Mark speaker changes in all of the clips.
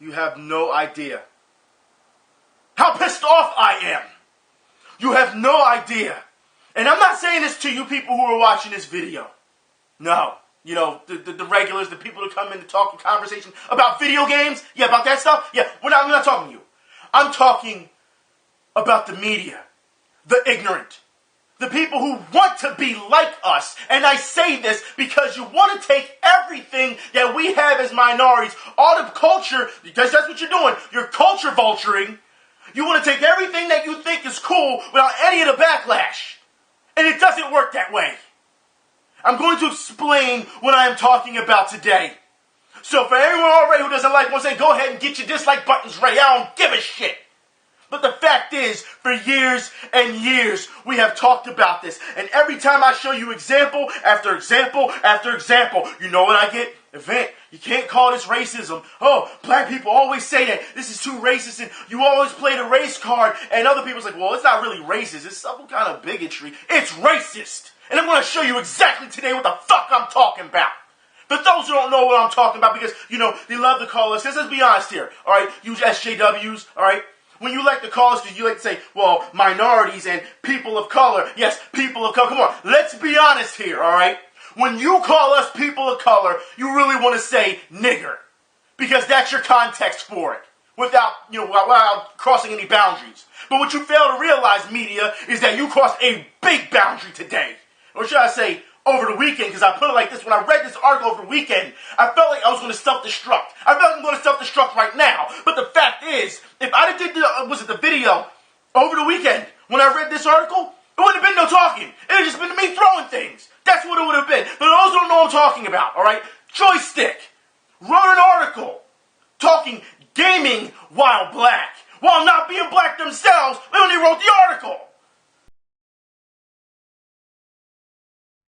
Speaker 1: You have no idea how pissed off I am. You have no idea. And I'm not saying this to you people who are watching this video. No. You know, the regulars, the people that come in to talk in conversation about video games. Yeah, about that stuff. Yeah, I'm not talking to you. I'm talking about the media. The ignorant. The people who want to be like us. And I say this because you want to take everything that we have as minorities, all the culture, because that's what you're doing. You're culture vulturing. You want to take everything that you think is cool without any of the backlash. And it doesn't work that way. I'm going to explain what I am talking about today. So for everyone already who doesn't like one, say, go ahead and get your dislike buttons ready. I don't give a shit. But the fact is, for years and years, we have talked about this. And every time I show you example after example after example, you know what I get? Event, you can't call this racism. Oh, black people always say that. This is too racist and you always play the race card. And other people's like, well, it's not really racist. It's some kind of bigotry. It's racist. And I'm going to show you exactly today what the fuck I'm talking about. For those who don't know what I'm talking about, because, you know, they love to call us, let's be honest here, all right? Use SJWs, all right? When you like to call us, you like to say, well, minorities and people of color. Yes, people of color. Come on, let's be honest here, all right? When you call us people of color, you really want to say nigger. Because that's your context for it. Without crossing any boundaries. But what you fail to realize, media, is that you crossed a big boundary today. Or should I say, over the weekend, because I put it like this. When I read this article over the weekend, I felt like I was going to self-destruct. I felt like I'm going to self-destruct right now. But the fact is, if I did the video over the weekend, when I read this article, it wouldn't have been no talking. It would have just been me throwing things. That's what it would have been. For those who don't know what I'm talking about, all right? Joystiq wrote an article talking gaming while black. While not being black themselves, they only wrote the article.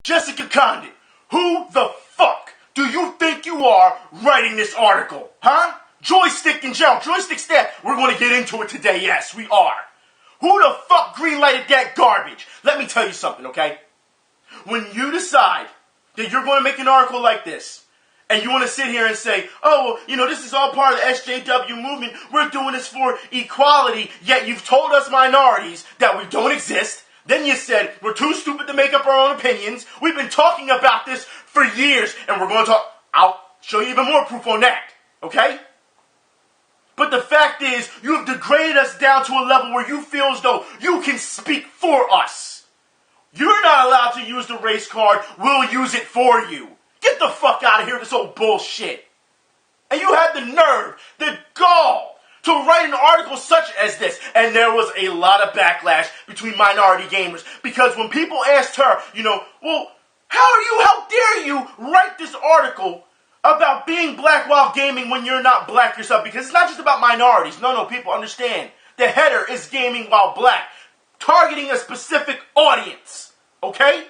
Speaker 1: Jessica Condit, who the fuck do you think you are writing this article? Huh? Joystiq in general. Joystiq staff. We're going to get into it today. Yes, we are. Who the fuck greenlighted that garbage? Let me tell you something, okay? When you decide that you're going to make an article like this, and you want to sit here and say, oh, well, this is all part of the SJW movement. We're doing this for equality, yet you've told us minorities that we don't exist. Then you said, we're too stupid to make up our own opinions. We've been talking about this for years, and we're going to talk. I'll show you even more proof on that, okay? But the fact is, you have degraded us down to a level where you feel as though you can speak for us. You're not allowed to use the race card. We'll use it for you. Get the fuck out of here with this old bullshit. And you had the nerve, the gall, to write an article such as this. And there was a lot of backlash between minority gamers. Because when people asked her, well, how dare you write this article about being black while gaming when you're not black yourself? Because it's not just about minorities. No, people understand. The header is gaming while black. Targeting a specific audience. Okay?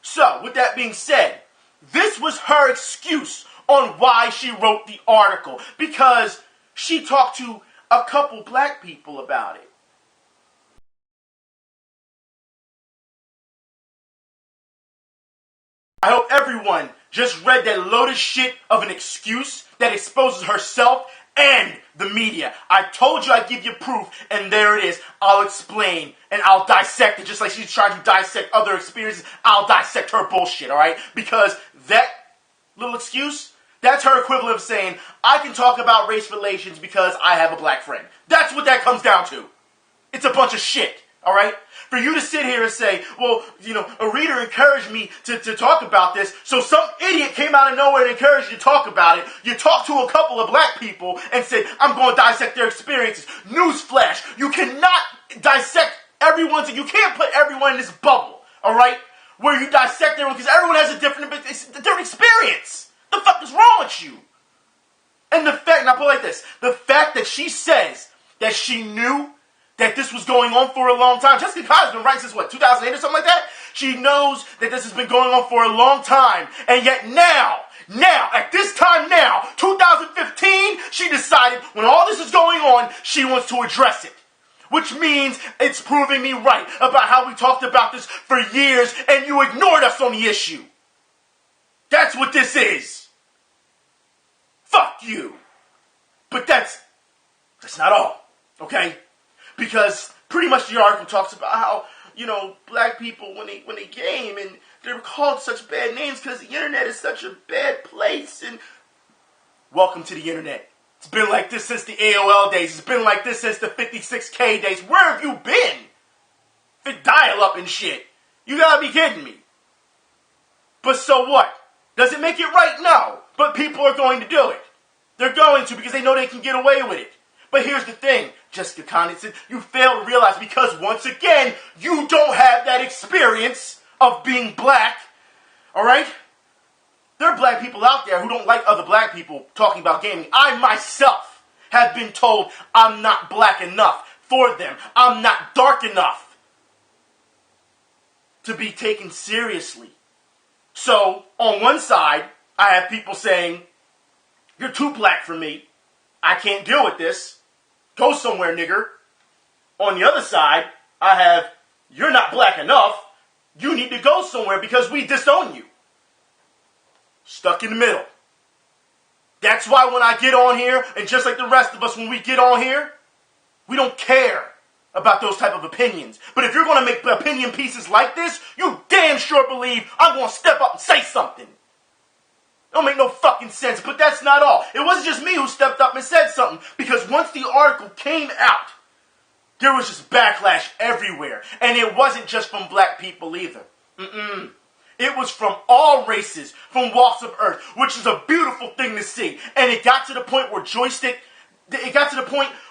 Speaker 1: So, with that being said, this was her excuse on why she wrote the article. Because she talked to a couple black people about it. I hope everyone just read that load of shit of an excuse that exposes herself and the media. I told you I'd give you proof, and there it is. I'll explain, and I'll dissect it, just like she's trying to dissect other experiences. I'll dissect her bullshit, alright? Because that little excuse, that's her equivalent of saying, I can talk about race relations because I have a black friend. That's what that comes down to. It's a bunch of shit, alright? For you to sit here and say, well, a reader encouraged me to talk about this, so some idiot came out of nowhere and encouraged you to talk about it. You talked to a couple of black people and said, I'm going to dissect their experiences. Newsflash, you cannot dissect everyone's, you can't put everyone in this bubble, alright? Where you dissect everyone, because everyone has a different experience. The fuck is wrong with you? And the fact, now put it like this, the fact that she says that she knew that this was going on for a long time. Jessica Condit's been writing since, 2008 or something like that? She knows that this has been going on for a long time. And yet now, at this time now, 2015, she decided when all this is going on, she wants to address it. Which means it's proving me right about how we talked about this for years and you ignored us on the issue. That's what this is. Fuck you. But that's not all, okay? Because pretty much the article talks about how, black people, when they game, and they're called such bad names because the internet is such a bad place, and welcome to the internet. It's been like this since the AOL days. It's been like this since the 56K days. Where have you been? For dial-up and shit. You gotta be kidding me. But so what? Does it make it right? No. But people are going to do it. They're going to because they know they can get away with it. But here's the thing, Jessica Condon, you fail to realize because once again, you don't have that experience of being black. Alright? There are black people out there who don't like other black people talking about gaming. I myself have been told I'm not black enough for them. I'm not dark enough to be taken seriously. So, on one side, I have people saying, you're too black for me. I can't deal with this. Go somewhere, nigger. On the other side, I have, you're not black enough. You need to go somewhere because we disown you. Stuck in the middle. That's why when I get on here, and just like the rest of us when we get on here, we don't care about those type of opinions. But if you're going to make opinion pieces like this, you damn sure believe I'm going to step up and say something. Don't make no fucking sense, but that's not all. It wasn't just me who stepped up and said something, because once the article came out, there was just backlash everywhere. And it wasn't just from black people either. It was from all races, from walks of earth, which is a beautiful thing to see. And it got to the point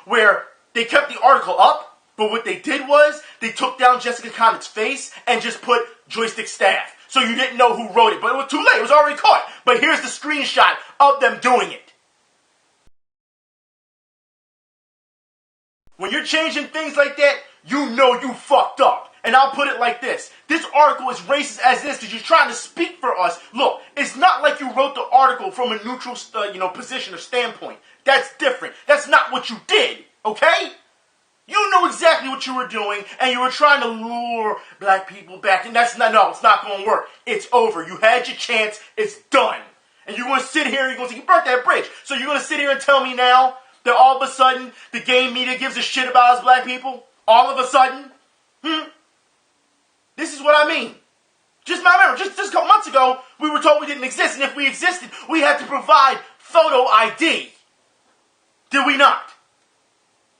Speaker 1: where they kept the article up, but what they did was, they took down Jessica Condon's face and just put Joystiq staff. So you didn't know who wrote it, but it was too late, it was already caught. But here's the screenshot of them doing it. When you're changing things like that, you know you fucked up. And I'll put it like this. This article is racist as this because you're trying to speak for us. Look, it's not like you wrote the article from a neutral position or standpoint. That's different. That's not what you did, okay? You knew exactly what you were doing, and you were trying to lure black people back. And it's not going to work. It's over. You had your chance. It's done. And you're going to sit here and you're going to say, you burnt that bridge. So you're going to sit here and tell me now that all of a sudden the game media gives a shit about us black people? All of a sudden? This is what I mean. Just a couple months ago, we were told we didn't exist, and if we existed, we had to provide photo ID. Did we not?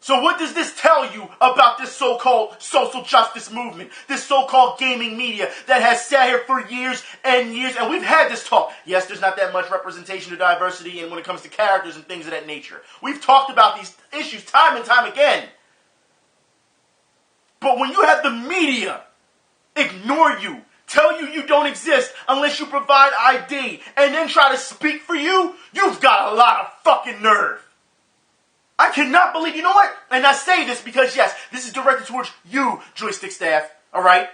Speaker 1: So what does this tell you about this so-called social justice movement, this so-called gaming media that has sat here for years and years, and we've had this talk. Yes, there's not that much representation or diversity and when it comes to characters and things of that nature. We've talked about these issues time and time again. But when you have the media ignore you, tell you don't exist unless you provide ID, and then try to speak for you, you've got a lot of fucking nerve. I cannot believe, you know what? And I say this because, yes, this is directed towards you, Joystiq staff, alright?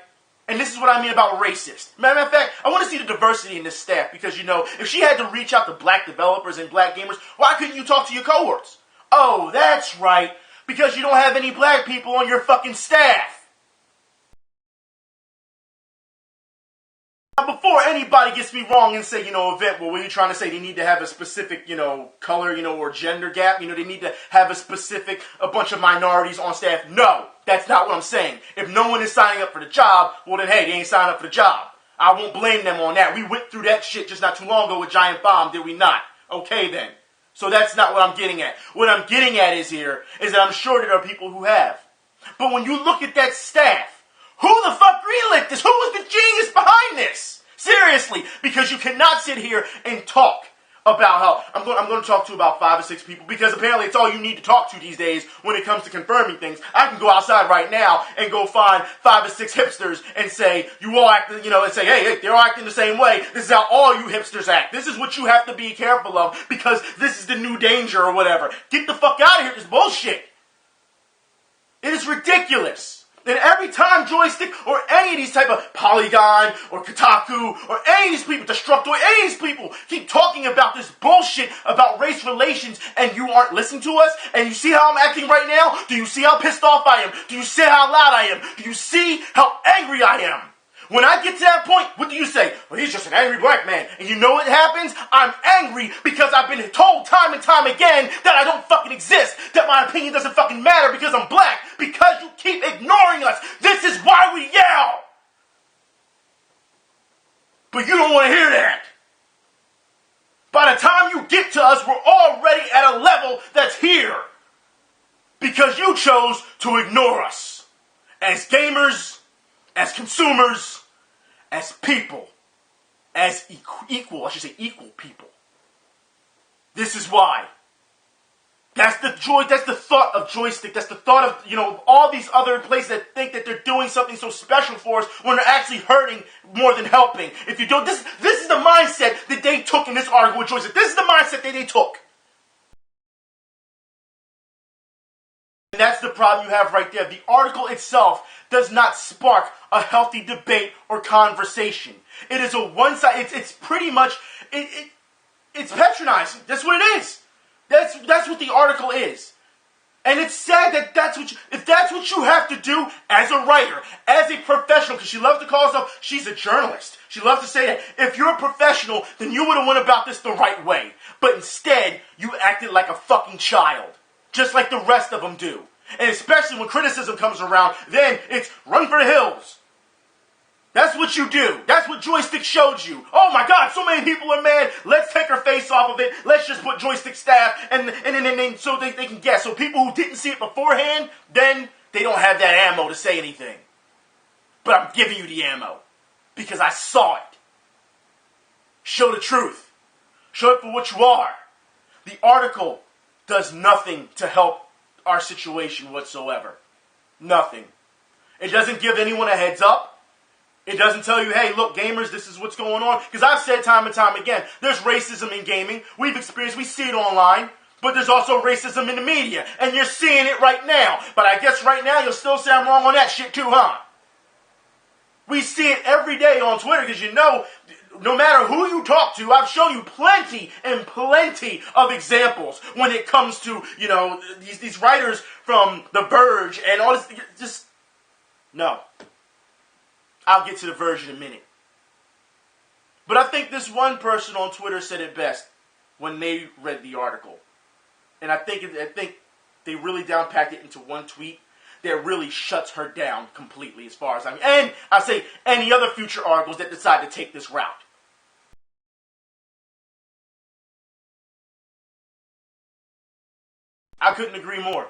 Speaker 1: And this is what I mean about racist. Matter of fact, I want to see the diversity in this staff because, if she had to reach out to black developers and black gamers, why couldn't you talk to your cohorts? Oh, that's right, because you don't have any black people on your fucking staff. Now, before anybody gets me wrong and say, Event, well, what are you trying to say? They need to have a specific, color, or gender gap? They need to have a bunch of minorities on staff? No, that's not what I'm saying. If no one is signing up for the job, well then, hey, they ain't signing up for the job. I won't blame them on that. We went through that shit just not too long ago with Giant Bomb, did we not? Okay, then. So that's not what I'm getting at. What I'm getting at is that I'm sure there are people who have. But when you look at that staff, who the fuck greenlit this? Who was the genius behind this? Seriously, because you cannot sit here and talk about how I'm going to talk to about 5 or 6 people because apparently it's all you need to talk to these days when it comes to confirming things. I can go outside right now and go find 5 or 6 hipsters and say you all act, and say hey, they're all acting the same way. This is how all you hipsters act. This is what you have to be careful of because this is the new danger or whatever. Get the fuck out of here. This bullshit. It is ridiculous. And every time Joystiq or any of these type of Polygon or Kotaku or any of these people, Destructoid, any of these people keep talking about this bullshit about race relations and you aren't listening to us? And you see how I'm acting right now? Do you see how pissed off I am? Do you see how loud I am? Do you see how angry I am? When I get to that point, what do you say? Well, he's just an angry black man. And you know what happens? I'm angry because I've been told time and time again that I don't fucking exist, that my opinion doesn't fucking matter because I'm black, because you keep ignoring us. This is why we yell. But you don't want to hear that. By the time you get to us, we're already at a level that's here. Because you chose to ignore us. As gamers, as consumers, as people, as equal people. This is why. That's the thought of Joystiq. That's the thought of, all these other places that think that they're doing something so special for us when they're actually hurting more than helping. If you don't, this is the mindset that they took in this article with Joystiq. This is the mindset that they took. And that's the problem you have right there. The article itself does not spark a healthy debate or conversation. It is a one-side. It's pretty much it's patronizing. That's what it is. That's what the article is. And it's sad that if that's what you have to do as a writer, as a professional, because she loves to call herself, she's a journalist. She loves to say that if you're a professional, then you would have went about this the right way. But instead, you acted like a fucking child. Just like the rest of them do. And especially when criticism comes around, then it's run for the hills. That's what you do. That's what Joystiq showed you. Oh my God, so many people are mad. Let's take her face off of it. Let's just put Joystiq staff and so they can guess. So people who didn't see it beforehand, then they don't have that ammo to say anything. But I'm giving you the ammo because I saw it. Show the truth. Show it for what you are. The article does nothing to help our situation whatsoever. Nothing. It doesn't give anyone a heads up. It doesn't tell you, hey, look, gamers, this is what's going on. Because I've said time and time again, there's racism in gaming. We see it online. But there's also racism in the media. And you're seeing it right now. But I guess right now you'll still say I'm wrong on that shit too, huh? We see it every day on Twitter because no matter who you talk to, I've shown you plenty and plenty of examples when it comes to, these writers from The Verge and all this. Just, no. I'll get to The Verge in a minute. But I think this one person on Twitter said it best when they read the article. And I think they really downpacked it into one tweet that really shuts her down completely as far as and I say any other future articles that decide to take this route. I couldn't agree more.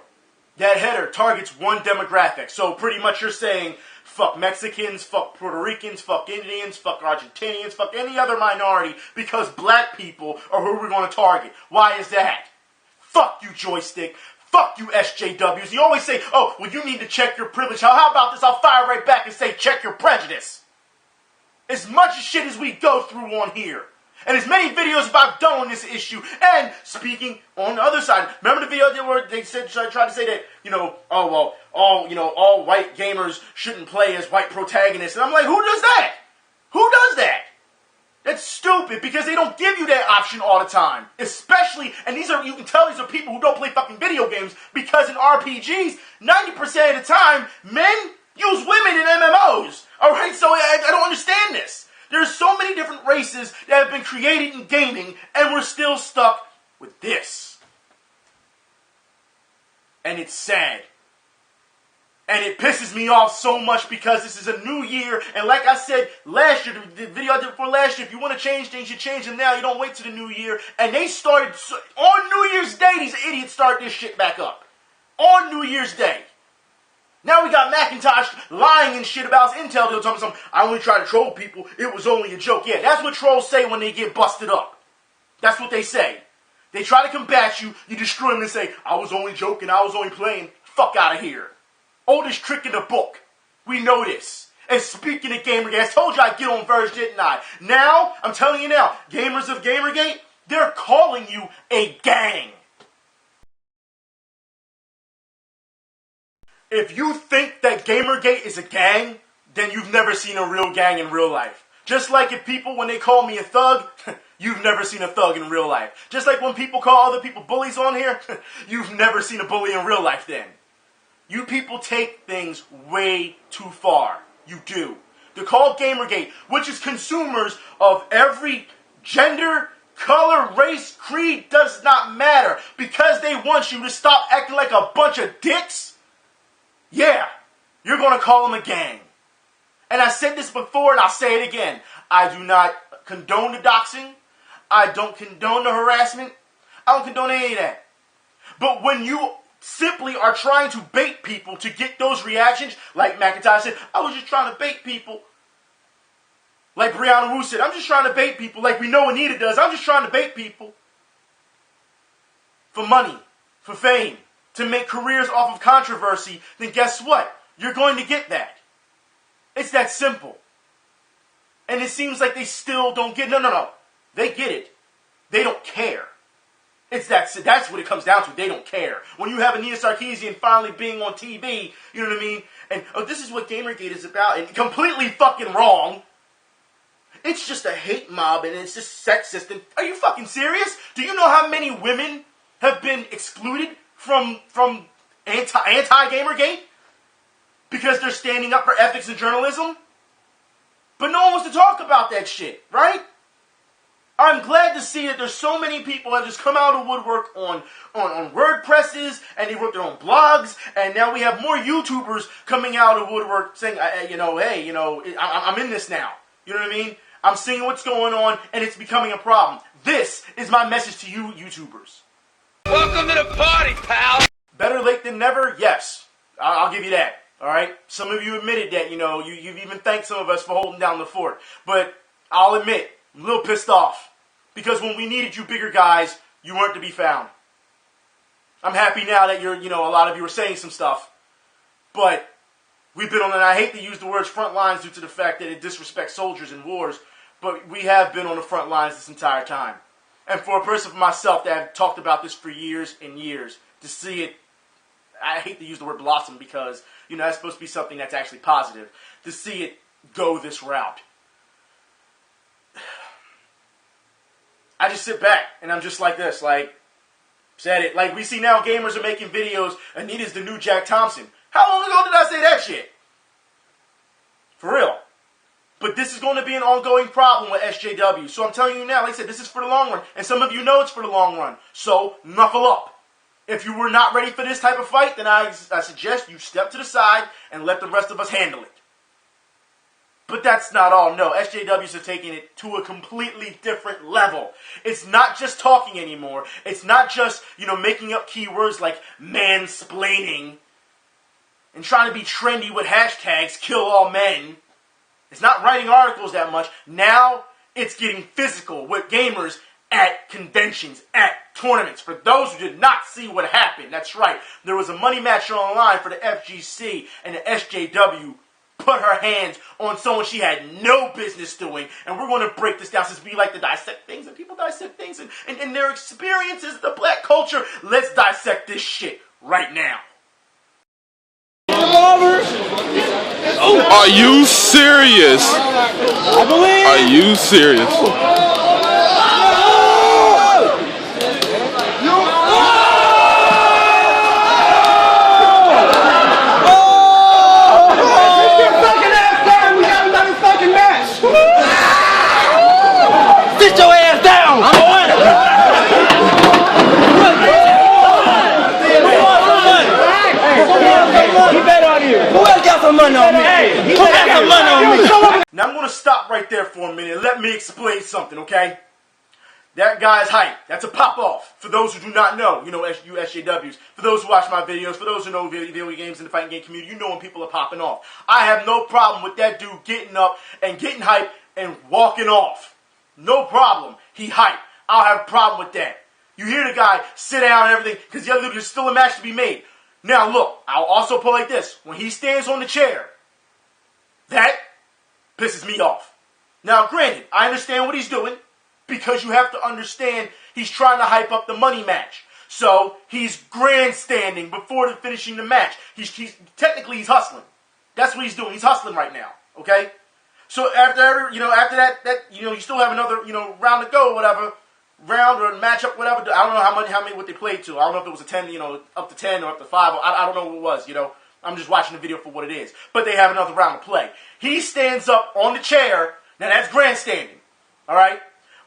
Speaker 1: That header targets one demographic. So pretty much you're saying, fuck Mexicans, fuck Puerto Ricans, fuck Indians, fuck Argentinians, fuck any other minority, because black people are who we're going to target. Why is that? Fuck you, Joystiq. Fuck you, SJWs. You always say, oh, well, you need to check your privilege. How about this? I'll fire right back and say, check your prejudice. As much shit as we go through on here. And as many videos as I've done on this issue, and speaking on the other side, remember the video where they tried to say that, all white gamers shouldn't play as white protagonists, and I'm like, who does that? Who does that? That's stupid because they don't give you that option all the time. Especially, and you can tell these are people who don't play fucking video games because in RPGs, 90% of the time, men use women in MMOs. Alright, so I don't understand this. There's so many different races that have been created in gaming, and we're still stuck with this. And it's sad. And it pisses me off so much because this is a new year, and like I said last year, the video I did before last year, if you want to change things, you change them now. You don't wait till the new year. And they started, on New Year's Day, these idiots started this shit back up. On New Year's Day. Now we got Macintosh lying and shit about his Intel deal, telling me I only try to troll people, it was only a joke. Yeah, that's what trolls say when they get busted up. That's what they say. They try to combat you, you destroy them and say, I was only joking, I was only playing. Fuck out of here. Oldest trick in the book. We know this. And speaking of GamerGate, I told you I'd get on Verge, didn't I? Now, I'm telling you now, gamers of GamerGate, they're calling you a gang. If you think that GamerGate is a gang, then you've never seen a real gang in real life. Just like if people, when they call me a thug, you've never seen a thug in real life. Just like when people call other people bullies on here, you've never seen a bully in real life then. You people take things way too far. You do. They're called GamerGate, which is consumers of every gender, color, race, creed, does not matter. Because they want you to stop acting like a bunch of dicks, yeah, you're going to call them a gang. And I said this before and I'll say it again. I do not condone the doxing. I don't condone the harassment. I don't condone any of that. But when you simply are trying to bait people to get those reactions, like McIntyre said, I was just trying to bait people. Like Brianna Wu said, I'm just trying to bait people. Like we know Anita does, I'm just trying to bait people. For money, for fame, to make careers off of controversy, then guess what? You're going to get that. It's that simple. And it seems like they still don't get it. No. They get it. They don't care. That's what it comes down to. They don't care. When you have Anita Sarkeesian finally being on TV, you know what I mean? And this is what Gamergate is about. And completely fucking wrong. It's just a hate mob and it's just sexist. And are you fucking serious? Do you know how many women have been excluded from anti-Gamergate? Because they're standing up for ethics and journalism? But no one wants to talk about that shit, right? I'm glad to see that there's so many people that just come out of woodwork on WordPresses, and they wrote their own blogs, and now we have more YouTubers coming out of woodwork saying, I'm in this now. You know what I mean? I'm seeing what's going on, and it's becoming a problem. This is my message to you YouTubers.
Speaker 2: Welcome to the party, pal!
Speaker 1: Better late than never? Yes. I'll give you that. All right? Some of you admitted that, you've even thanked some of us for holding down the fort. But I'll admit, I'm a little pissed off. Because when we needed you bigger guys, you weren't to be found. I'm happy now that a lot of you are saying some stuff. But we've been on, and I hate to use the words front lines due to the fact that it disrespects soldiers in wars, but we have been on the front lines this entire time. And for a person for myself that have talked about this for years and years, to see it, I hate to use the word blossom because, that's supposed to be something that's actually positive. To see it go this route. I just sit back and I'm just like this, said it. Like we see now gamers are making videos, Anita's the new Jack Thompson. How long ago did I say that shit? For real. But this is going to be an ongoing problem with SJW. So I'm telling you now, like I said, this is for the long run. And some of you know it's for the long run. So knuckle up. If you were not ready for this type of fight, then I suggest you step to the side and let the rest of us handle it. But that's not all. No, SJWs are taking it to a completely different level. It's not just talking anymore. It's not just, making up keywords like mansplaining and trying to be trendy with hashtags, kill all men. It's not writing articles that much. Now it's getting physical with gamers at conventions, at tournaments. For those who did not see what happened, that's right. There was a money match online for the FGC, and the SJW put her hands on someone she had no business doing. And we're going to break this down since we like to dissect things, and people dissect things and their experiences, the black culture. Let's dissect this shit right now.
Speaker 3: Are you serious?
Speaker 4: I believe.
Speaker 3: Are you serious?
Speaker 4: Sit your ass down! I'm on it! He bet on you. Who else got some money on me? Who got some money on me?
Speaker 1: Now I'm going to stop right there for a minute. Let me explain something, okay? That guy's hype. That's a pop-off. For those who do not know, you SJWs. For those who watch my videos, for those who know video games in the fighting game community, you know when people are popping off. I have no problem with that dude getting up and getting hype and walking off. No problem. He hype. I'll have a problem with that. You hear the guy sit down and everything because there's still a match to be made. Now look, I'll also put it like this. When he stands on the chair, that pisses me off. Now granted, I understand what he's doing because you have to understand he's trying to hype up the money match. So he's grandstanding before finishing the match. He's technically he's hustling. That's what he's doing. He's hustling right now. Okay? So after that, you still have another, round to go, whatever, round or matchup, whatever. I don't know how many what they played to. I don't know if it was a 10, up to 10 or up to 5. I don't know what it was, I'm just watching the video for what it is. But they have another round to play. He stands up on the chair. Now that's grandstanding. All right?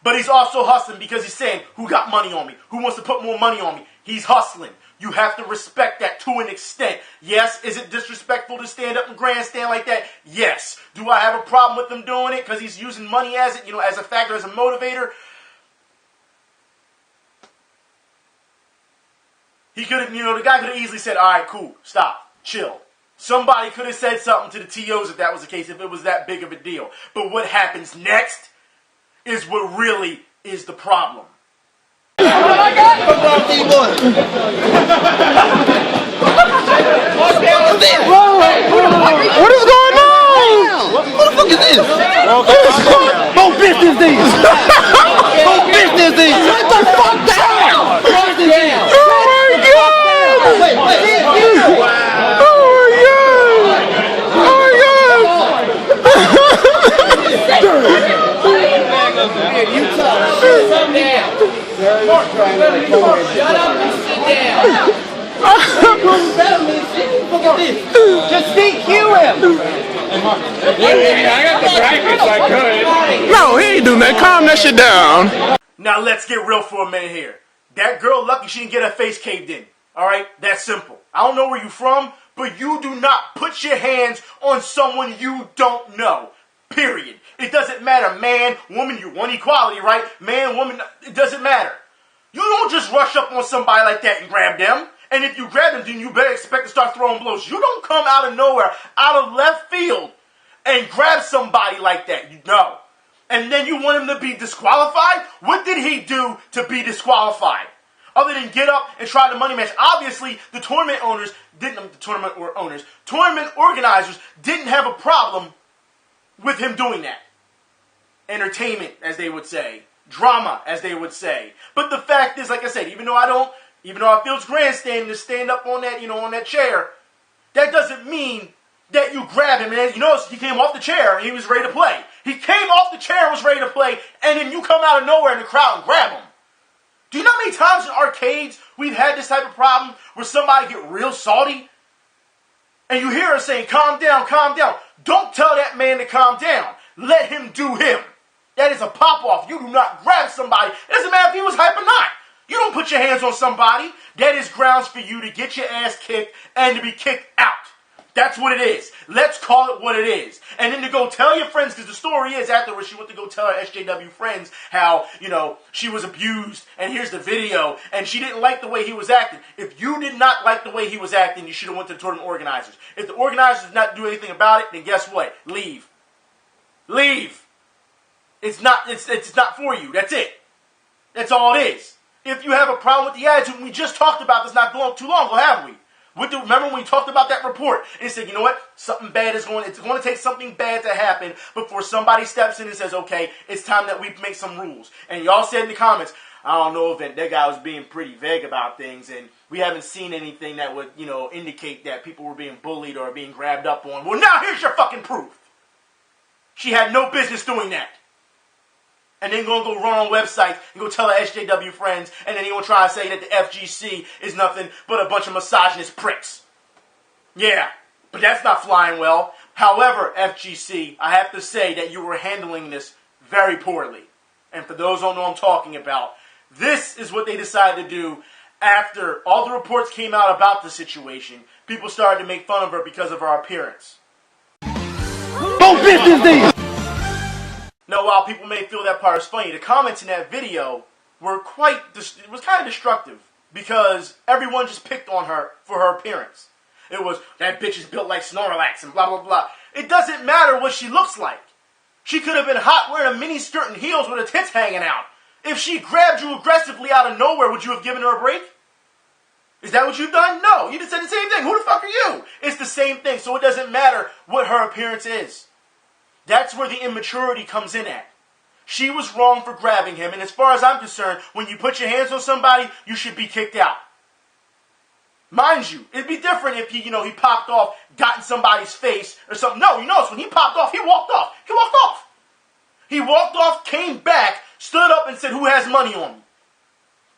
Speaker 1: But he's also hustling because he's saying, who got money on me? Who wants to put more money on me? He's hustling. You have to respect that to an extent. Yes, is it disrespectful to stand up and grandstand like that? Yes. Do I have a problem with him doing it because he's using money as it, as a factor, as a motivator? He could have, the guy could have easily said, all right, cool, stop, chill. Somebody could have said something to the TOs if that was the case, if it was that big of a deal. But what happens next is what really is the problem.
Speaker 4: What is going on? What the fuck is this? More business these. More business these. Shut the fuck down. Oh my god. Wait. Oh my god.
Speaker 2: Shut up and sit down.
Speaker 4: Just DQ him.
Speaker 3: I got the brackets, I could. No, he ain't doing that. Calm that shit down.
Speaker 1: Now let's get real for a minute here. That girl lucky she didn't get her face caved in. Alright? That's simple. I don't know where you're from, but you do not put your hands on someone you don't know. Period. It doesn't matter, man, woman, you want equality, right? Man, woman, it doesn't matter. You don't just rush up on somebody like that and grab them. And if you grab them, then you better expect to start throwing blows. You don't come out of nowhere, out of left field, and grab somebody like that. You know. And then you want him to be disqualified? What did he do to be disqualified? Other than get up and try the money match. Obviously, the tournament organizers didn't have a problem with him doing that. Entertainment, as they would say. Drama, as they would say. But the fact is, like I said, even though I feel it's grandstanding to stand up on that, on that chair, that doesn't mean that you grab him. And he came off the chair and he was ready to play. He came off the chair and was ready to play, and then you come out of nowhere in the crowd and grab him. Do you know how many times in arcades we've had this type of problem where somebody get real salty? And you hear her saying, calm down, calm down. Don't tell that man to calm down. Let him do him. That is a pop-off. You do not grab somebody. It doesn't matter if he was hype or not. You don't put your hands on somebody. That is grounds for you to get your ass kicked and to be kicked out. That's what it is. Let's call it what it is. And then to go tell your friends, because the story is afterwards she went to go tell her SJW friends how, she was abused, and here's the video, and she didn't like the way he was acting. If you did not like the way he was acting, you should have went to the tournament organizers. If the organizers did not do anything about it, then guess what? Leave. Leave. It's not for you. That's it. That's all it is. If you have a problem with the attitude, we just talked about this not too long ago, have we? Remember when we talked about that report and said, you know what? Something bad it's going to take something bad to happen before somebody steps in and says, okay, it's time that we make some rules. And y'all said in the comments, I don't know if that guy was being pretty vague about things, and we haven't seen anything that would, indicate that people were being bullied or being grabbed up on. Well, now here's your fucking proof. She had no business doing that. And then going to go run on websites and go tell her SJW friends, and then he going to try to say that the FGC is nothing but a bunch of misogynist pricks. Yeah, but that's not flying well. However, FGC, I have to say that you were handling this very poorly. And for those who don't know what I'm talking about, this is what they decided to do after all the reports came out about the situation. People started to make fun of her because of her appearance.
Speaker 4: More business these.
Speaker 1: Now, while people may feel that part is funny, the comments in that video were it was kind of destructive because everyone just picked on her for her appearance. It was, that bitch is built like Snorlax and blah, blah, blah. It doesn't matter what she looks like. She could have been hot wearing a mini skirt and heels with her tits hanging out. If she grabbed you aggressively out of nowhere, would you have given her a break? Is that what you've done? No, you just said the same thing. Who the fuck are you? It's the same thing, so it doesn't matter what her appearance is. That's where the immaturity comes in at. She was wrong for grabbing him, and as far as I'm concerned, when you put your hands on somebody, you should be kicked out. Mind you, it'd be different if he popped off, got in somebody's face or something. No, you notice when he popped off, he walked off. He walked off. He walked off, came back, stood up and said, who has money on me?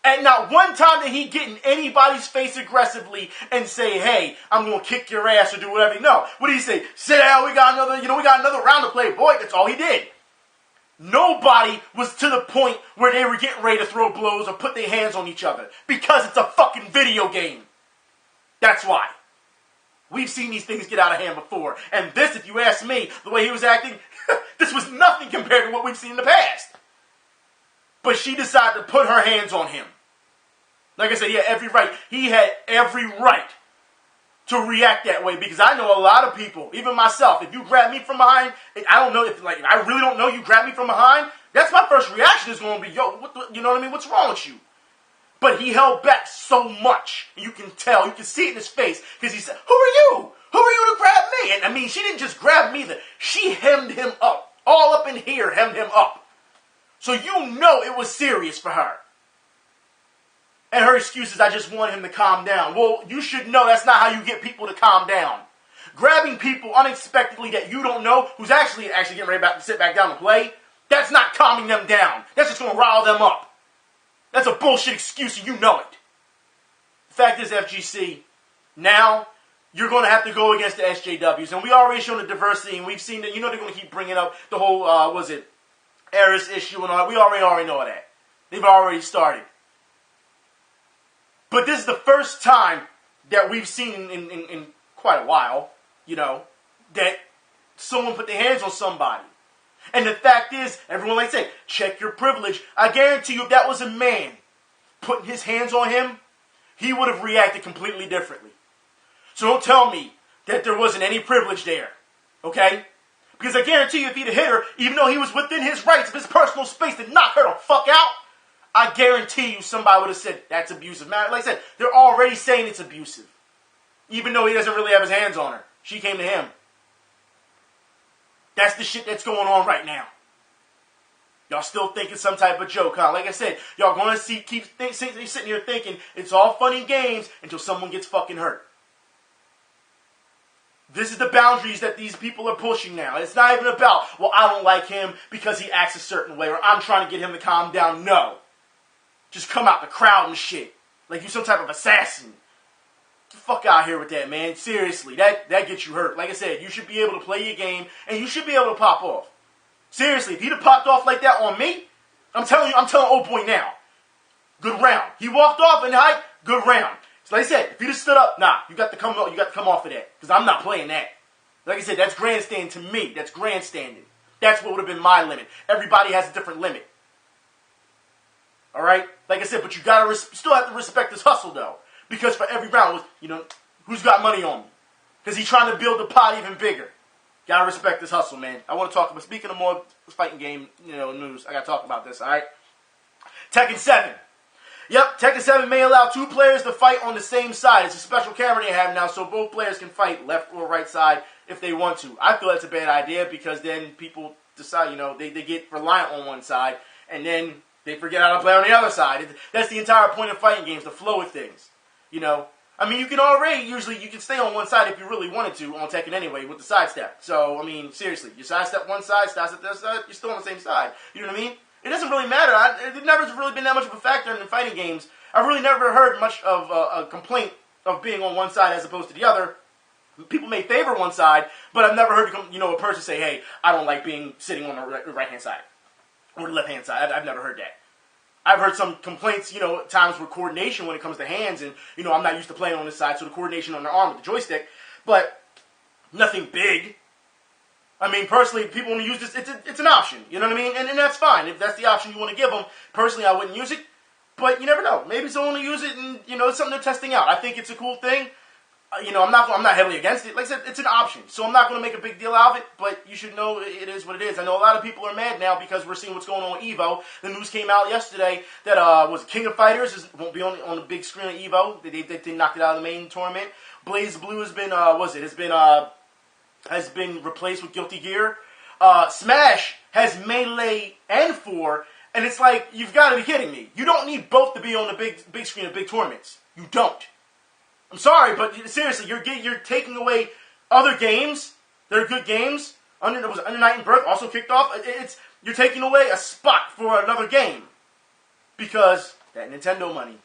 Speaker 1: And not one time did he get in anybody's face aggressively and say, hey, I'm going to kick your ass or do whatever. No. What did he say? Sit down, we got another round to play. Boy, that's all he did. Nobody was to the point where they were getting ready to throw blows or put their hands on each other. Because it's a fucking video game. That's why. We've seen these things get out of hand before. And this, if you ask me, the way he was acting, this was nothing compared to what we've seen in the past. But she decided to put her hands on him. Like I said, he had every right. He had every right to react that way. Because I know a lot of people, even myself, if you grab me from behind, I don't know, if I really don't know you grab me from behind, that's my first reaction is going to be, yo, you know what I mean? What's wrong with you? But he held back so much. And you can tell, you can see it in his face. Because he said, who are you? Who are you to grab me? And I mean, she didn't just grab me, she hemmed him up. All up in here, hemmed him up. So you know it was serious for her. And her excuse is, I just want him to calm down. Well, you should know that's not how you get people to calm down. Grabbing people unexpectedly that you don't know, who's actually getting ready to sit back down and play, that's not calming them down. That's just going to rile them up. That's a bullshit excuse and you know it. The fact is, FGC, now you're going to have to go against the SJWs. And we already shown the diversity, and we've seen that, you know they're going to keep bringing up the whole, Eris issue and all that. We already know that. They've already started. But this is the first time that we've seen in quite a while, that someone put their hands on somebody. And the fact is, everyone like say, check your privilege. I guarantee you if that was a man putting his hands on him, he would have reacted completely differently. So don't tell me that there wasn't any privilege there. Okay? Because I guarantee you if he'd have hit her, even though he was within his rights of his personal space to knock her the fuck out, I guarantee you somebody would have said, that's abusive. Man, like I said, they're already saying it's abusive. Even though he doesn't really have his hands on her. She came to him. That's the shit that's going on right now. Y'all still think it's some type of joke, huh? Like I said, y'all going to keep sitting here thinking it's all fun and games until someone gets fucking hurt. This is the boundaries that these people are pushing now. It's not even about, well, I don't like him because he acts a certain way, or I'm trying to get him to calm down. No. Just come out the crowd and shit. Like you some type of assassin. Get the fuck out of here with that, man. Seriously, that gets you hurt. Like I said, you should be able to play your game, and you should be able to pop off. Seriously, if he'd have popped off like that on me, I'm telling old boy now. Good round. He walked off in height, good round. Like I said, if you just stood up, nah, you got to come off of that. Because I'm not playing that. Like I said, that's grandstanding to me. That's grandstanding. That's what would have been my limit. Everybody has a different limit. Alright? Like I said, but you gotta still have to respect his hustle though. Because for every round was, who's got money on me? Because he's trying to build the pot even bigger. Gotta respect his hustle, man. I want to talk about, speaking of more fighting game, news, I gotta talk about this, alright? Tekken 7. Yep, Tekken 7 may allow 2 players to fight on the same side. It's a special camera they have now, so both players can fight left or right side if they want to. I feel that's a bad idea because then people decide, they get reliant on one side, and then they forget how to play on the other side. That's the entire point of fighting games, the flow of things. I mean, you can stay on one side if you really wanted to on Tekken anyway with the sidestep. So, I mean, seriously, you sidestep one side, sidestep the other side, you're still on the same side. You know what I mean? It doesn't really matter. It never really been that much of a factor in fighting games. I've really never heard much of a complaint of being on one side as opposed to the other. People may favor one side, but I've never heard a person say, hey, I don't like sitting on the right-hand side or the left-hand side. I've never heard that. I've heard some complaints, times with coordination when it comes to hands, and, I'm not used to playing on this side, so the coordination on the arm with the joystick, but nothing big. I mean, personally, people want to use this, it's an option, you know what I mean? And that's fine. If that's the option you want to give them, personally, I wouldn't use it, but you never know. Maybe someone will use it, and, it's something they're testing out. I think it's a cool thing. I'm not heavily against it. Like I said, it's an option, so I'm not going to make a big deal out of it, but you should know it is what it is. I know a lot of people are mad now because we're seeing what's going on with EVO. The news came out yesterday that King of Fighters won't be on the big screen of EVO. They knocked it out of the main tournament. Blaze Blue has been replaced with Guilty Gear. Smash has Melee and 4, and it's like, you've got to be kidding me. You don't need both to be on the big screen of big tournaments. You don't. I'm sorry, but seriously, you're taking away other games that are good games. Under Night and Birth also kicked off. You're taking away a spot for another game because That Nintendo money.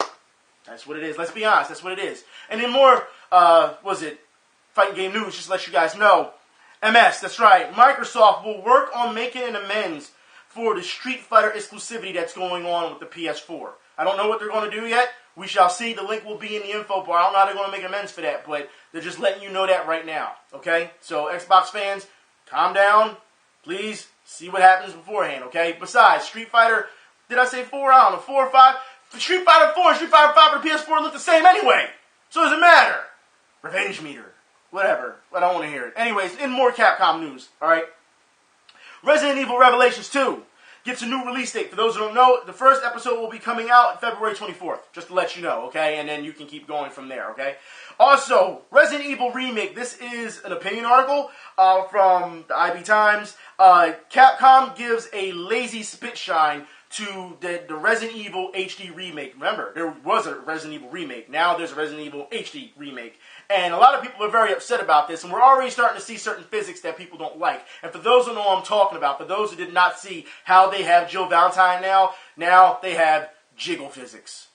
Speaker 1: That's what it is. Let's be honest. That's what it is. And then more, fighting game news, just to let you guys know. MS, that's right. Microsoft will work on making an amends for the Street Fighter exclusivity that's going on with the PS4. I don't know what they're going to do yet. We shall see. The link will be in the info bar. I don't know how they're going to make amends for that, but they're just letting you know that right now. Okay? So, Xbox fans, calm down. Please see what happens beforehand, okay? Besides, Street Fighter, did I say 4? I don't know, 4 or 5? Street Fighter 4 and Street Fighter 5 for the PS4 look the same anyway. So it doesn't matter. Revenge meter. Whatever. I don't want to hear it. Anyways, in more Capcom news, alright? Resident Evil Revelations 2 gets a new release date. For those who don't know, the first episode will be coming out February 24th. Just to let you know, okay? And then you can keep going from there, okay? Also, Resident Evil Remake. This is an opinion article from the IB Times. Capcom gives a lazy spit shine to the Resident Evil HD Remake. Remember, there was a Resident Evil Remake. Now there's a Resident Evil HD Remake. And a lot of people are very upset about this, and we're already starting to see certain physics that people don't like. And for those who know what I'm talking about, for those who did not see how they have Jill Valentine now they have jiggle physics.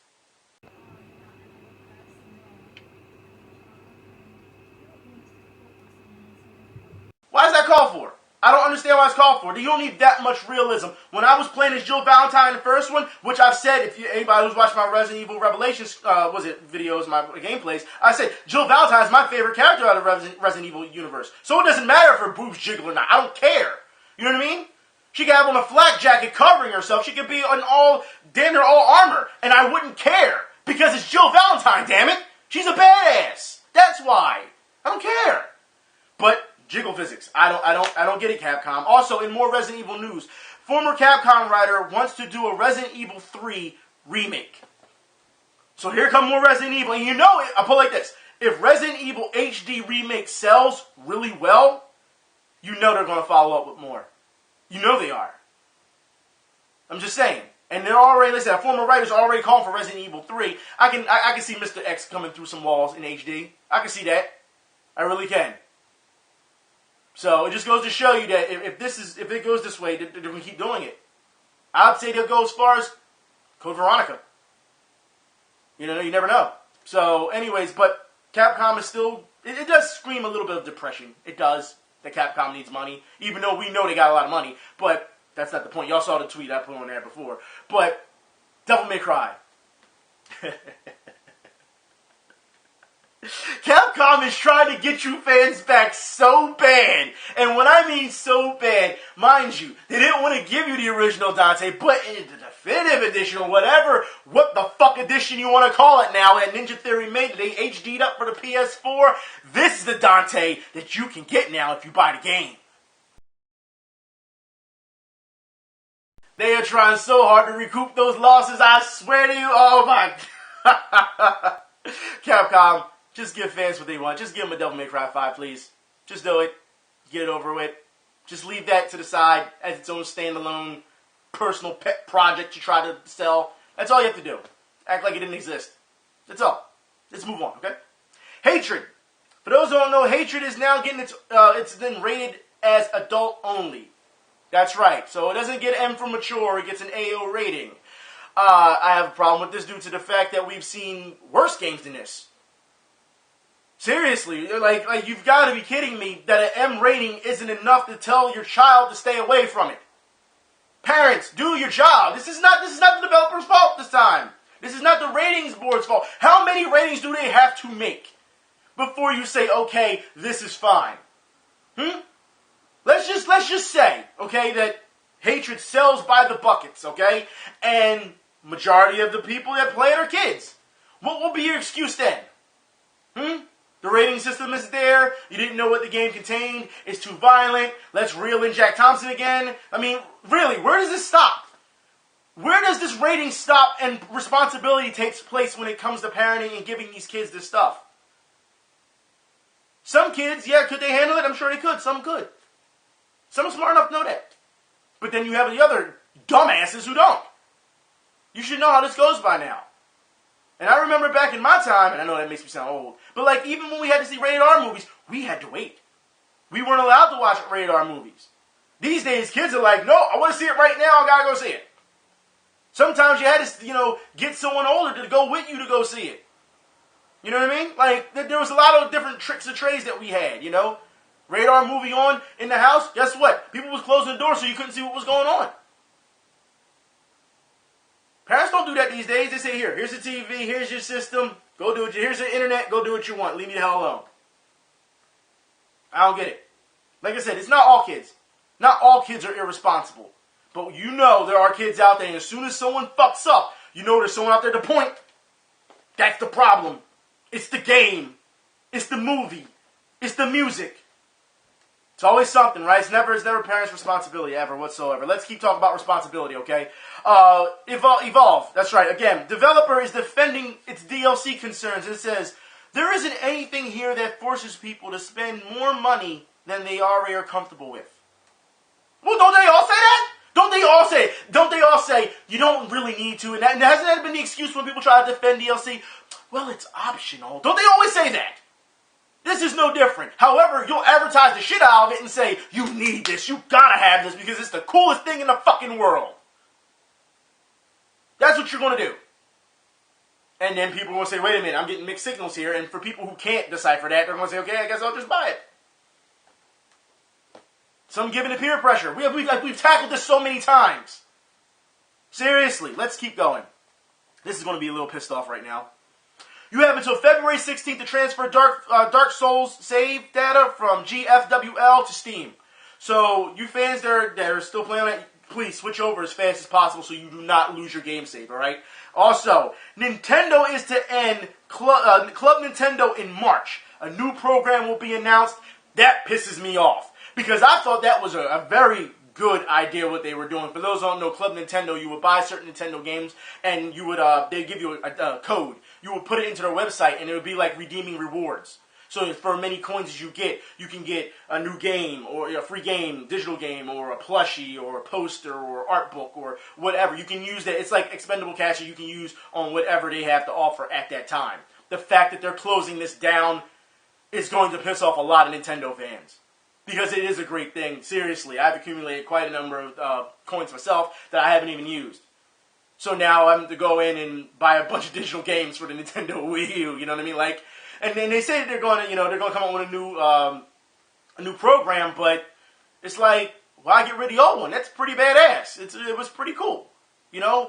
Speaker 1: Why is that called for? I don't understand why it's called for. You don't need that much realism. When I was playing as Jill Valentine in the first one, which I've said, if anybody who's watched my Resident Evil Revelations, videos, my gameplays, I said Jill Valentine is my favorite character out of Resident Evil universe. So it doesn't matter if her boobs jiggle or not. I don't care. You know what I mean? She could have on a flak jacket covering herself. She could be in damn near all armor, and I wouldn't care because it's Jill Valentine. Damn it, she's a badass. That's why I don't care. But jiggle physics. I don't get it, Capcom. Also, in more Resident Evil news, former Capcom writer wants to do a Resident Evil 3 remake. So here come more Resident Evil. And you know it, I'll put it like this. If Resident Evil HD Remake sells really well, you know they're going to follow up with more. You know they are. I'm just saying. And they're already, listen, a former writer's already calling for Resident Evil 3. I can see Mr. X coming through some walls in HD. I can see that. I really can. So it just goes to show you that if it goes this way, they're going to keep doing it. I'd say they'll go as far as Code Veronica. You know, you never know. So, anyways, but Capcom is still, it does scream a little bit of depression. It does. That Capcom needs money, even though we know they got a lot of money. But that's not the point. Y'all saw the tweet I put on there before. But Devil May Cry. Capcom is trying to get you fans back so bad. And when I mean so bad, mind you, they didn't want to give you the original Dante, but in the definitive edition or whatever, what the fuck edition you want to call it now, that Ninja Theory made, they HD'd up for the PS4, this is the Dante that you can get now if you buy the game. They are trying so hard to recoup those losses, I swear to you, oh my God. Capcom, just give fans what they want. Just give them a Devil May Cry 5, please. Just do it. Get it over with. Just leave that to the side as its own standalone personal pet project to try to sell. That's all you have to do. Act like it didn't exist. That's all. Let's move on, okay? Hatred. For those who don't know, Hatred is now getting it's been rated as adult only. That's right. So it doesn't get M for mature. It gets an AO rating. I have a problem with this due to the fact that we've seen worse games than this. Seriously, like you've got to be kidding me that an M rating isn't enough to tell your child to stay away from it. Parents, do your job. This is not the developer's fault this time. This is not the ratings board's fault. How many ratings do they have to make before you say, okay, this is fine? Let's just say, okay, that Hatred sells by the buckets, okay, and majority of the people that play it are kids. What will be your excuse then? The rating system is there. You didn't know what the game contained. It's too violent. Let's reel in Jack Thompson again. I mean, really, where does this stop? Where does this rating stop and responsibility takes place when it comes to parenting and giving these kids this stuff? Some kids, yeah, could they handle it? I'm sure they could. Some could. Some are smart enough to know that. But then you have the other dumbasses who don't. You should know how this goes by now. And I remember back in my time, and I know that makes me sound old, but like even when we had to see rated R movies, we had to wait. We weren't allowed to watch rated R movies. These days, kids are like, no, I want to see it right now, I gotta go see it. Sometimes you had to, get someone older to go with you to go see it. You know what I mean? Like, there was a lot of different tricks of trades that we had, Radar movie on in the house, guess what? People was closing the door so you couldn't see what was going on. Parents don't do that these days. They say, here's the TV, here's your system, go do it. Here's the internet, go do what you want. Leave me the hell alone. I don't get it. Like I said, it's not all kids. Not all kids are irresponsible. But there are kids out there, and as soon as someone fucks up, there's someone out there to point. That's the problem. It's the game. It's the movie. It's the music. It's always something, right? It's never parents' responsibility ever whatsoever. Let's keep talking about responsibility, okay? Evolve. That's right. Again, developer is defending its DLC concerns. It says, there isn't anything here that forces people to spend more money than they already are comfortable with. Well, don't they all say that? Don't they all say you don't really need to? And hasn't that been the excuse when people try to defend DLC? Well, it's optional. Don't they always say that? This is no different. However, you'll advertise the shit out of it and say, you need this, you gotta have this because it's the coolest thing in the fucking world. That's what you're gonna do. And then people are gonna say, wait a minute, I'm getting mixed signals here. And for people who can't decipher that, they're gonna say, okay, I guess I'll just buy it. Some giving to peer pressure. We've tackled this so many times. Seriously, let's keep going. This is going to be a little pissed off right now. You have until February 16th to transfer Dark Souls save data from GFWL to Steam. So, you fans that are still playing on it, please switch over as fast as possible so you do not lose your game save, alright? Also, Nintendo is to end Club Nintendo in March. A new program will be announced. That pisses me off. Because I thought that was a very good idea what they were doing. For those who don't know, Club Nintendo, you would buy certain Nintendo games and you would they'd give you a code. You would put it into their website and it would be like redeeming rewards. So for many coins as you can get a new game or a free game, digital game, or a plushie or a poster or art book or whatever. You can use that. It's like expendable cash that you can use on whatever they have to offer at that time. The fact that they're closing this down is going to piss off a lot of Nintendo fans. Because it is a great thing. Seriously, I've accumulated quite a number of coins myself that I haven't even used. So now I'm to go in and buy a bunch of digital games for the Nintendo Wii U. You know what I mean? Like, and then they say that they're going to come up with a new program, but it's like, why get rid of the old one? That's pretty badass. It was pretty cool.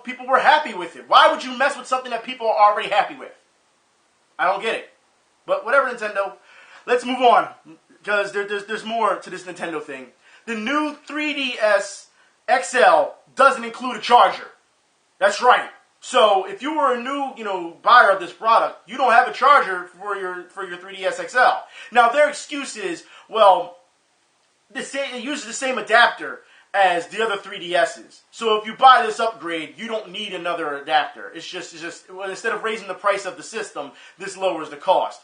Speaker 1: People were happy with it. Why would you mess with something that people are already happy with? I don't get it. But whatever, Nintendo. Let's move on. Because there's more to this Nintendo thing. The new 3DS XL doesn't include a charger. That's right. So if you were a new, buyer of this product, you don't have a charger for your 3DS XL. Now their excuse is, well, it uses the same adapter as the other 3DSs. So if you buy this upgrade, you don't need another adapter. It's just instead of raising the price of the system, this lowers the cost.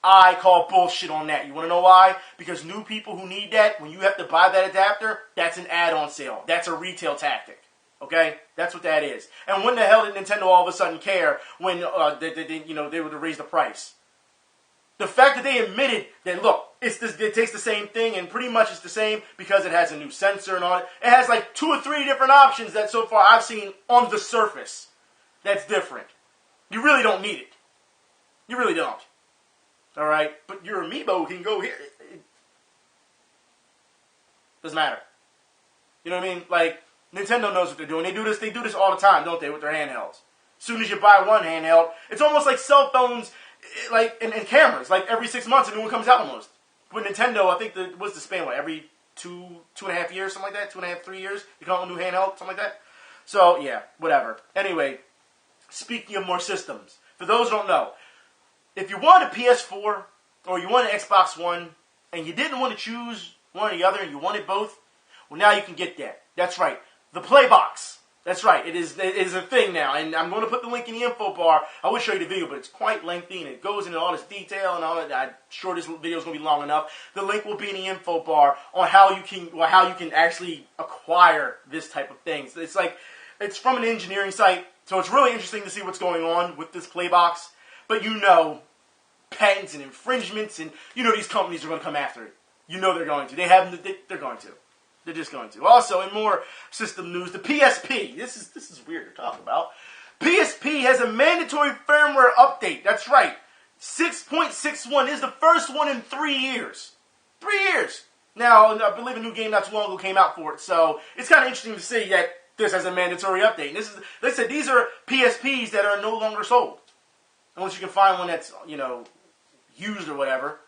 Speaker 1: I call bullshit on that. You want to know why? Because new people who need that, when you have to buy that adapter, that's an add-on sale. That's a retail tactic. Okay? That's what that is. And when the hell did Nintendo all of a sudden care when they were to raise the price? The fact that they admitted that, look, it takes the same thing and pretty much it's the same because it has a new sensor and all it. It has like 2 or 3 different options that so far I've seen on the surface that's different. You really don't need it. You really don't. Alright? But your amiibo can go here. It doesn't matter. You know what I mean? Like, Nintendo knows what they're doing. They do this all the time, don't they, with their handhelds? As soon as you buy one handheld, it's almost like cell phones, like, and cameras. Like, every 6 months a new one comes out almost. With Nintendo, I think what's the span? Every 2.5 years, something like that? 2.5, 3 years? They come out with a new handheld, something like that? So, yeah, whatever. Anyway, speaking of more systems, for those who don't know, if you want a PS4 or you want an Xbox One and you didn't want to choose one or the other and you wanted both, well, now you can get that. That's right. The Playbox. That's right. It is a thing now. And I'm going to put the link in the info bar. I will show you the video, but it's quite lengthy and it goes into all this detail and all that. I'm sure this video is going to be long enough. The link will be in the info bar on how you can actually acquire this type of thing. So it's from an engineering site, so it's really interesting to see what's going on with this Playbox. But patents and infringements, and these companies are going to come after it. They're going to. They're going to. They're just going to. Also, in more system news, the PSP. This is weird to talk about. PSP has a mandatory firmware update. That's right. 6.61 is the first one in 3 years. 3 years. Now, I believe a new game not too long ago came out for it, so it's kind of interesting to see that this has a mandatory update. And this is, like I said, these are PSPs that are no longer sold. Unless you can find one that's, used or whatever.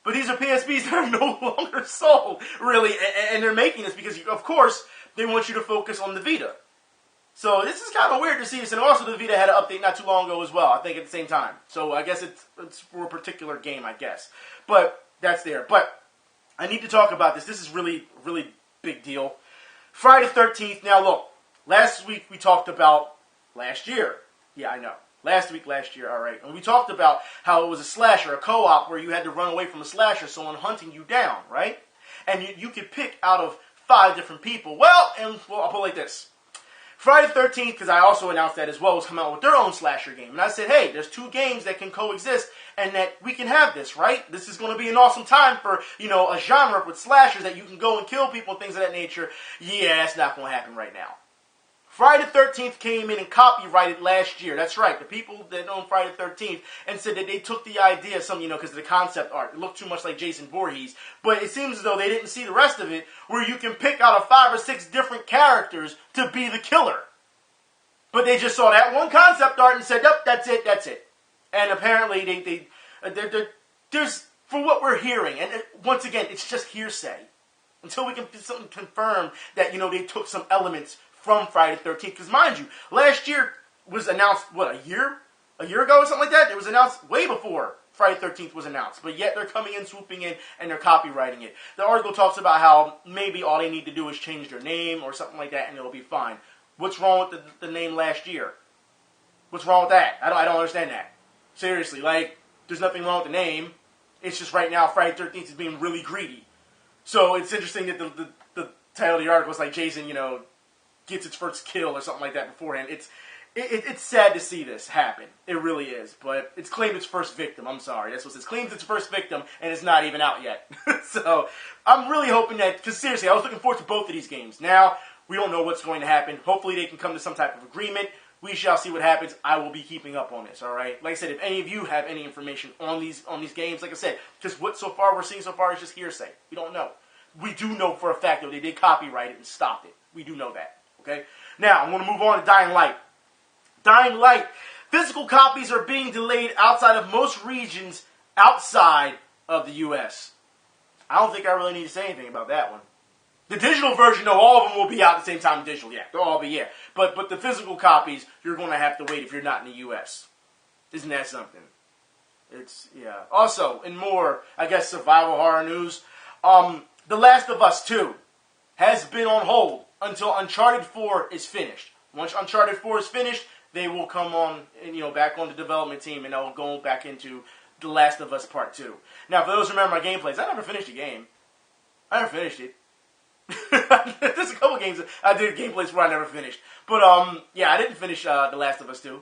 Speaker 1: But these are PSPs that are no longer sold, really. And they're making this because, of course, they want you to focus on the Vita. So this is kind of weird to see this. And also the Vita had an update not too long ago as well, I think at the same time. So I guess it's for a particular game, I guess. But that's there. But I need to talk about this. This is really, really big deal. Friday the 13th. Now look, last week we talked about last year. Yeah, I know. Last year, all right. And we talked about how it was a slasher, a co-op, where you had to run away from a slasher, someone hunting you down, right? And you could pick out of 5 different people. Well, I'll put it like this. Friday the 13th, because I also announced that as well, was coming out with their own slasher game. And I said, hey, there's 2 games that can coexist and that we can have this, right? This is going to be an awesome time for, a genre with slashers that you can go and kill people and things of that nature. Yeah, that's not going to happen right now. Friday the 13th came in and copyrighted last year. That's right. The people that own Friday the 13th and said that they took the idea, because of the concept art. It looked too much like Jason Voorhees. But it seems as though they didn't see the rest of it, where you can pick out of 5 or 6 different characters to be the killer. But they just saw that one concept art and said, yep, that's it. And apparently there's, for what we're hearing, and once again, it's just hearsay. Until we can something confirm that, they took some elements from Friday the 13th. Because mind you, last year was announced, a year ago or something like that? It was announced way before Friday the 13th was announced. But yet they're coming in, swooping in, and they're copywriting it. The article talks about how maybe all they need to do is change their name or something like that and it'll be fine. What's wrong with the name last year? What's wrong with that? I don't understand that. Seriously, there's nothing wrong with the name. It's just right now Friday the 13th is being really greedy. So it's interesting that the title of the article is like Jason, gets its first kill or something like that beforehand. It's sad to see this happen. It really is. But it's claimed its first victim. I'm sorry. That's what it says. Claims its first victim, and it's not even out yet. So I'm really hoping that, because seriously, I was looking forward to both of these games. Now, we don't know what's going to happen. Hopefully they can come to some type of agreement. We shall see what happens. I will be keeping up on this, all right? Like I said, if any of you have any information on these games, like I said, because what so far we're seeing so far is just hearsay. We don't know. We do know for a fact, though, they did copyright it and stopped it. We do know that. Okay? Now, I'm going to move on to Dying Light. Dying Light. Physical copies are being delayed outside of most regions outside of the U.S. I don't think I really need to say anything about that one. The digital version, though, all of them will be out at the same time digital, yeah. They'll all be, yeah. But the physical copies, you're going to have to wait if you're not in the U.S. Isn't that something? It's, yeah. Also, in more, I guess, survival horror news, The Last of Us 2 has been on hold until Uncharted 4 is finished. Once Uncharted 4 is finished, they will come on, and, back on the development team, and they'll go back into The Last of Us Part 2. Now, for those who remember my gameplays, I never finished the game. I never finished it. There's a couple games I did gameplays where I never finished. But, yeah, I didn't finish The Last of Us 2.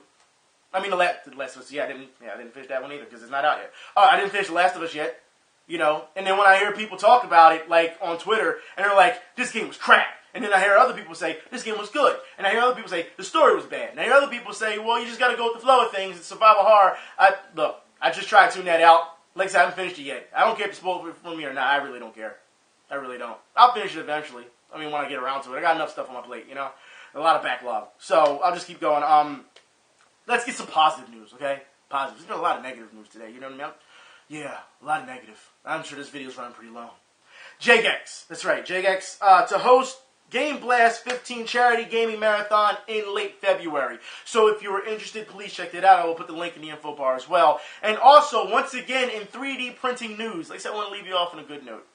Speaker 1: I mean, The Last of Us, I didn't finish that one either, because it's not out yet. I didn't finish The Last of Us yet, and then when I hear people talk about it, on Twitter, and they're like, this game was crap. And then I hear other people say, this game was good. And I hear other people say, the story was bad. And I hear other people say, well, you just got to go with the flow of things. It's survival horror. Look, I just try to tune that out. Like I said, I haven't finished it yet. I don't care if it's spoiled for me or not. I really don't care. I really don't. I'll finish it eventually. I mean, when I get around to it. I got enough stuff on my plate, A lot of backlog. So, I'll just keep going. Let's get some positive news, okay? Positive. There's been a lot of negative news today, you know what I mean? Yeah, a lot of negative. I'm sure this video's running pretty long. Jagex. That's right, Jagex. To host Gameblast 15 Charity Gaming Marathon in late February. So if you were interested, please check that out. I will put the link in the info bar as well. And also, once again, in 3D printing news, like I said, I want to leave you off on a good note.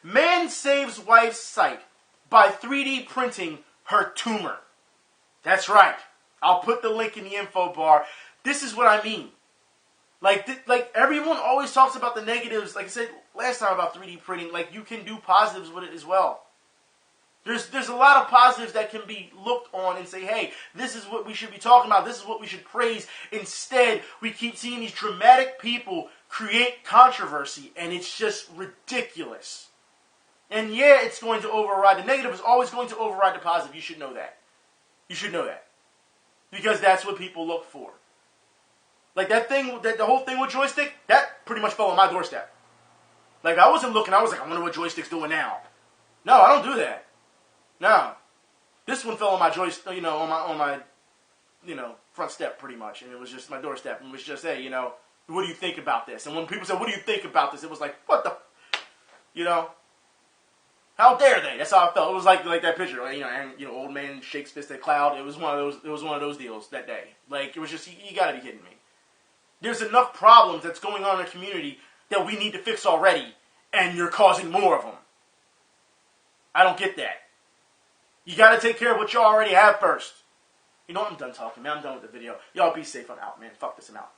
Speaker 1: Man saves wife's sight by 3D printing her tumor. That's right. I'll put the link in the info bar. This is what I mean. Like everyone always talks about the negatives. Like I said last time about 3D printing, you can do positives with it as well. There's a lot of positives that can be looked on and say, hey, this is what we should be talking about. This is what we should praise. Instead, we keep seeing these dramatic people create controversy, and it's just ridiculous. And yeah, it's going to override. The negative is always going to override the positive. You should know that. You should know that. Because that's what people look for. Like that thing, the whole thing with Joystiq, that pretty much fell on my doorstep. Like I wasn't looking, I was like, I wonder what Joystiq's doing now. No, I don't do that. No. This one fell on my joystick, you know, on my, you know, front step pretty much. And it was just my doorstep. And it was just, hey, you know, what do you think about this? And when people said, what do you think about this? It was like, what the, you know? How dare they? That's how I felt. It was like that picture, like, and old man shakes fist at cloud. It was one of those. It was one of those deals that day. Like it was just, you gotta be kidding me. There's enough problems that's going on in the community that we need to fix already, and you're causing more of them. I don't get that. You gotta take care of what you already have first. You know what? I'm done talking, man. I'm done with the video. Y'all be safe. I'm out, man. Fuck this. I'm out.